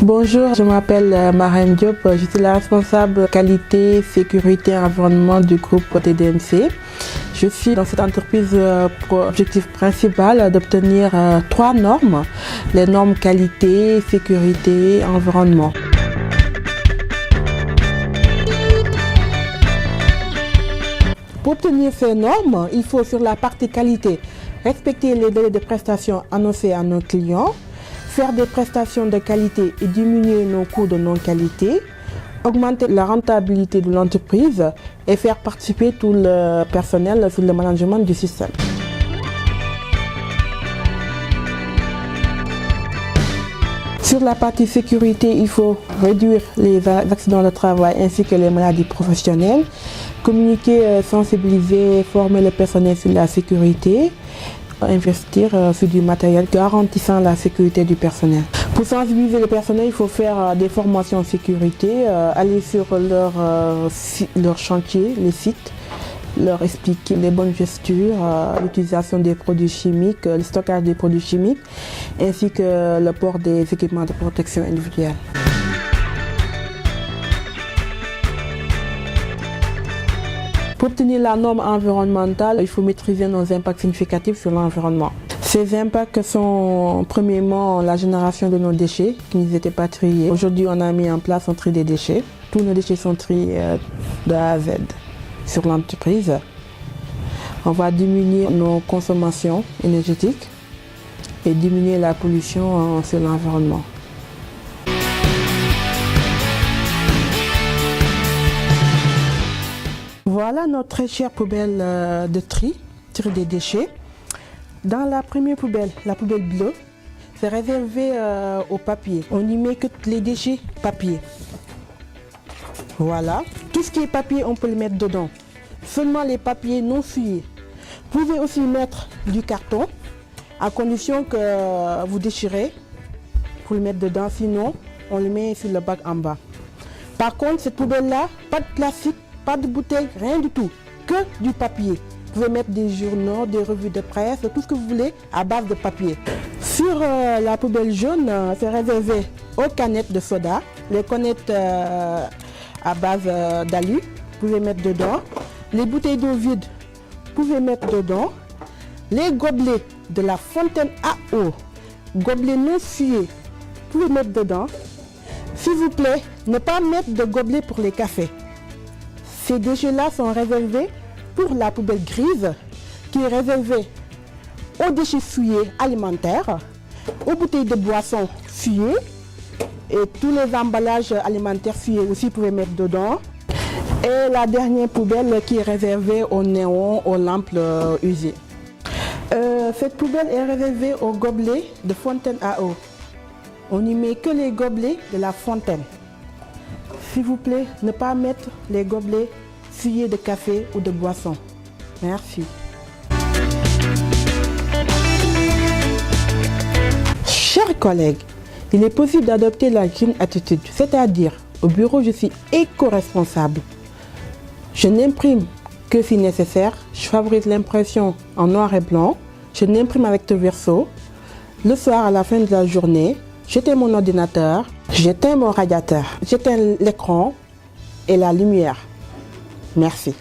Bonjour, je m'appelle Marème Diop, je suis la responsable qualité, sécurité, environnement du groupe TDMC. Je suis dans cette entreprise pour objectif principal d'obtenir 3 normes, les normes qualité, sécurité, environnement. Pour obtenir ces normes, il faut sur la partie qualité respecter les délais de prestation annoncés à nos clients, faire des prestations de qualité et diminuer nos coûts de non-qualité, augmenter la rentabilité de l'entreprise et faire participer tout le personnel sur le management du système. Sur la partie sécurité, il faut réduire les accidents de travail ainsi que les maladies professionnelles, communiquer, sensibiliser, former le personnel sur la sécurité, investir sur du matériel garantissant la sécurité du personnel. Pour sensibiliser le personnel, il faut faire des formations en sécurité, aller sur leur chantier, les sites, leur expliquer les bonnes gestures, l'utilisation des produits chimiques, le stockage des produits chimiques, ainsi que le port des équipements de protection individuelle. Pour obtenir la norme environnementale, il faut maîtriser nos impacts significatifs sur l'environnement. Ces impacts sont premièrement la génération de nos déchets qui n'étaient pas triés. Aujourd'hui, on a mis en place un tri des déchets. Tous nos déchets sont triés de A à Z sur l'entreprise. On va diminuer nos consommations énergétiques et diminuer la pollution sur l'environnement. Voilà notre très chère poubelle de tri des déchets. Dans la première poubelle, la poubelle bleue, c'est réservé au papier. On n'y met que les déchets papier. Voilà. Tout ce qui est papier, on peut le mettre dedans. Seulement les papiers non fuyés. Vous pouvez aussi mettre du carton, à condition que vous déchirez pour le mettre dedans. Sinon, on le met sur le bac en bas. Par contre, cette poubelle-là, pas de plastique, pas de bouteille, rien du tout, que du papier. Vous pouvez mettre des journaux, des revues de presse, tout ce que vous voulez à base de papier. Sur la poubelle jaune, c'est réservé aux canettes de soda, les canettes à base d'alu, vous pouvez mettre dedans. Les bouteilles d'eau vides, vous pouvez mettre dedans. Les gobelets de la fontaine à eau, gobelets non fuyés, vous pouvez mettre dedans. S'il vous plaît, ne pas mettre de gobelets pour les cafés. Ces déchets-là sont réservés pour la poubelle grise, qui est réservée aux déchets fuyés alimentaires, aux bouteilles de boissons fuyées, et tous les emballages alimentaires fuyés aussi, vous pouvez mettre dedans. Et la dernière poubelle qui est réservée aux néons, aux lampes usées. Cette poubelle est réservée aux gobelets de fontaine à eau. On n'y met que les gobelets de la fontaine. S'il vous plaît, ne pas mettre les gobelets fuyés de café ou de boisson. Merci. Chers collègues, il est possible d'adopter la Green Attitude, c'est-à-dire au bureau, je suis éco-responsable. Je n'imprime que si nécessaire, je favorise l'impression en noir et blanc, je n'imprime avec le verso. Le soir, à la fin de la journée, j'éteins mon ordinateur, j'éteins mon radiateur, j'éteins l'écran et la lumière. Merci.